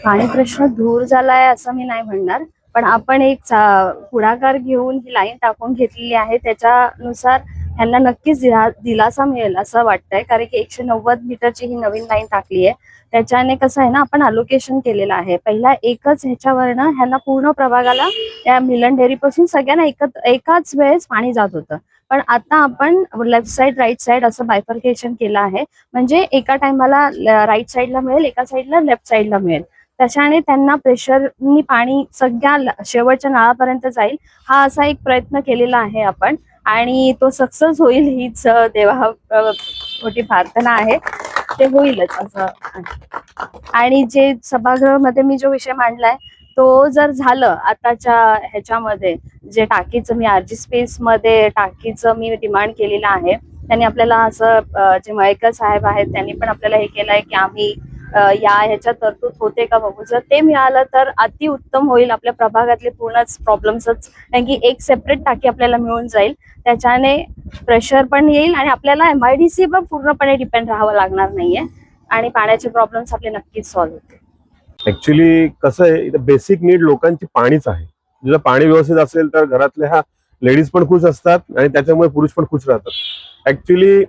पाणी प्रश्न दूर झालाय असं मी नाही म्हणणार, पण आपण एक पुढाकार घेऊन ही लाईन टाकून घेतलेली आहे. त्याच्यानुसार ह्यांना नक्कीच दिलासा मिळेल असं वाटतंय, कारण की 190 मीटरची ही नवीन लाईन टाकली आहे. त्याच्याने कसं आहे ना, आपण अलोकेशन केलेलं आहे. पहिला एकच ह्याच्यावरनं ह्यांना पूर्ण प्रभागाला त्या मिलन डेअरीपासून सगळ्यांना एकाच वेळेस पाणी जात होतं. पण आता आपण लेफ्ट साईड राईट साईड असं बायफर्केशन केलं आहे. म्हणजे एका टायमाला राईट साईडला मिळेल, एका साईडला लेफ्ट साईडला मिळेल. त्याच्याने त्यांना प्रेशरनी पाणी सगळ्या शेवटच्या नळापर्यंत जाईल, हा असा एक प्रयत्न केलेला आहे आपण. आणि तो सक्सेस होईल हीच देवा मोठी प्रार्थना आहे. ते होईलच असं. आणि जे सभागृहामध्ये मी जो विषय मांडलाय तो जर झालं आताच्या ह्याच्यामध्ये, जे टाकीचं मी आरजी स्पेस मध्ये टाकीचं मी डिमांड केलेलं आहे, त्यांनी आपल्याला असं जे मयेकर साहेब आहेत त्यांनी पण आपल्याला हे केलंय की आम्ही या ह्याच्या तरतूद होते का बघू. जर ते मिळालं तर अति उत्तम होईल. आपल्या प्रभागातले पूर्णच प्रॉब्लेम्सच, कारण की एक सेपरेट टाकी आपल्याला मिळून जाईल. त्याच्याने प्रेशर पण येईल आणि आपल्याला MIDC पण पूर्णपणे डिपेंड राहावं लागणार नाहीये आणि पाण्याचे प्रॉब्लेम्स आपले नक्कीच सॉल्व्ह होतील. ऍक्च्युली कसं आहे, इथं बेसिक नीड लोकांची पाणीच आहे. जर पाणी व्यवस्थित असेल तर घरातल्या ह्या लेडीज पण खुश असतात आणि त्याच्यामुळे पुरुष पण खुश राहतात. ऍक्च्युली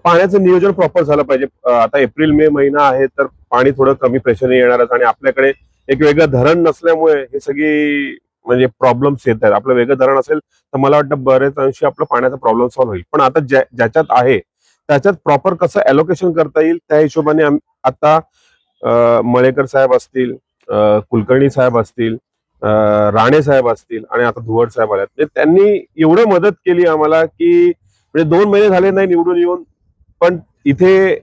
पाण्याचं नियोजन प्रॉपर झालं पाहिजे. आता एप्रिल मे महिना आहे तर पाणी थोडं कमी प्रेशरने येणारच आणि आपल्याकडे एक वेगळं धरण नसल्यामुळे हे सगळी म्हणजे प्रॉब्लेम्स येत आहेत. आपलं वेगळं धरण असेल तर मला वाटतं बरेच अंशी आपला पाण्याचा प्रॉब्लेम सॉल्व्ह होईल. पण आता ज्याच्यात आहे त्याच्यात प्रॉपर कसं अलोकेशन करता येईल त्या हिशोबाने आता मळेकर साहेब असतील, कुलकर्णी साहेब असतील, राणे साहेब असतील आणि आता धुवड साहेब आले, त्यांनी एवढं मदत केली आम्हाला की म्हणजे 2 महिने झाले नाही निवडून येऊन, पण इथे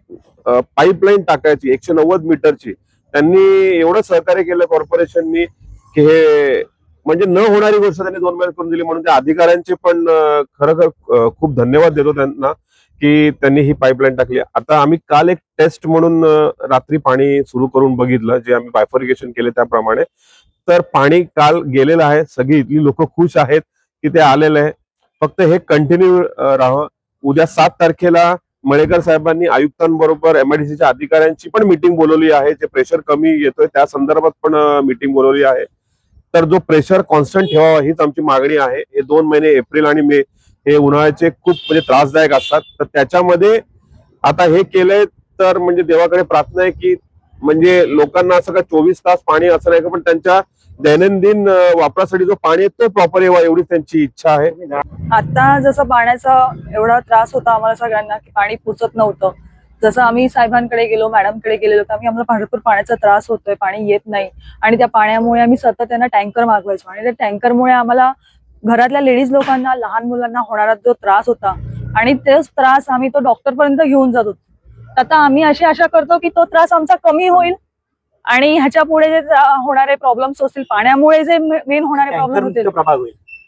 पाईपलाईन टाकायची 190 मीटरची त्यांनी एवढं सहकार्य केलं कॉर्पोरेशननी की हे म्हणजे न होणारी गोष्ट त्यांनी 2 महिन्यात करून दिली. म्हणून त्या अधिकाऱ्यांचे पण खरं खूप धन्यवाद देतो त्यांना की त्यांनी ही पाईपलाईन टाकली. आता आम्ही काल एक टेस्ट म्हणून रात्री पाणी सुरू करून बघितलं, जे आम्ही बायफर्गेशन केले त्याप्रमाणे. तर पाणी काल गेलेलं आहे. सगळी इथली लोक खुश आहेत की ते आलेलं आहे. फक्त हे कंटिन्यू राहावं. उद्या 7 तारखेला मळेकर साहेबांनी आयुक्तांबरोबर MIDCच्या अधिकाऱ्यांची पण मीटिंग बोलवली आहे. जे प्रेशर कमी येतोय त्या संदर्भात पण मीटिंग बोलवली आहे. तर जो प्रेशर कॉन्स्टंट ठेवावा हीच आमची मागणी आहे. हे 2 महिने एप्रिल आणि मे हे उन्हाळ्याचे खूप म्हणजे त्रासदायक असतात. तर त्याच्यामध्ये आता हे केलंय तर म्हणजे देवाकडे प्रार्थना आहे की म्हणजे लोकांना असं का 24 तास पाणी असं नाही का, पण त्यांच्या दैनंदिन वापरासाठी जो पाणी आहे तो प्रॉपर यावा एवढी त्यांची इच्छा आहे. आता जसं पाण्याचा एवढा त्रास होता आम्हाला सगळ्यांना की पाणी पुरत नव्हतं, जसं आम्ही साहेबांकडे गेलो, मॅडमकडे गेलेलो, तर आम्हाला भरपूर पाण्याचा त्रास होतोय, पाणी येत नाही. आणि त्या पाण्यामुळे आम्ही सतत त्यांना टँकर मागवायचो आणि त्या टँकरमुळे आम्हाला घरातल्या लेडीज लोकांना, लहान मुलांना होणारा जो त्रास होता आणि तोच त्रास आम्ही तो डॉक्टरपर्यंत घेऊन जात होतो. आता आम्ही अशी आशा करतो की तो त्रास आमचा कमी होईल आणि ह्याच्या पुढे जे होणारे प्रॉब्लेम्स असतील, पाण्यामुळे जे मेन होणारे प्रॉब्लेम होतील,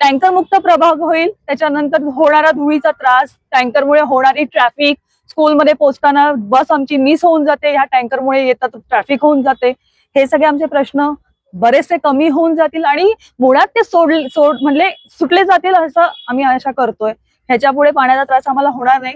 टँकर मुक्त प्रभाग होईल. त्याच्यानंतर होणारा धुळीचा त्रास, टँकरमुळे होणारी ट्रॅफिक, स्कूलमध्ये पोहोचताना बस आमची मिस होऊन जाते, ह्या टँकरमुळे येतात ट्रॅफिक होऊन जाते. हे सगळे आमचे प्रश्न बरेचसे कमी होऊन जातील आणि मुळात ते म्हणजे सुटले जातील असं आम्ही आशा करतोय. ह्याच्या पुढे पाण्याचा त्रास आम्हाला होणार नाही.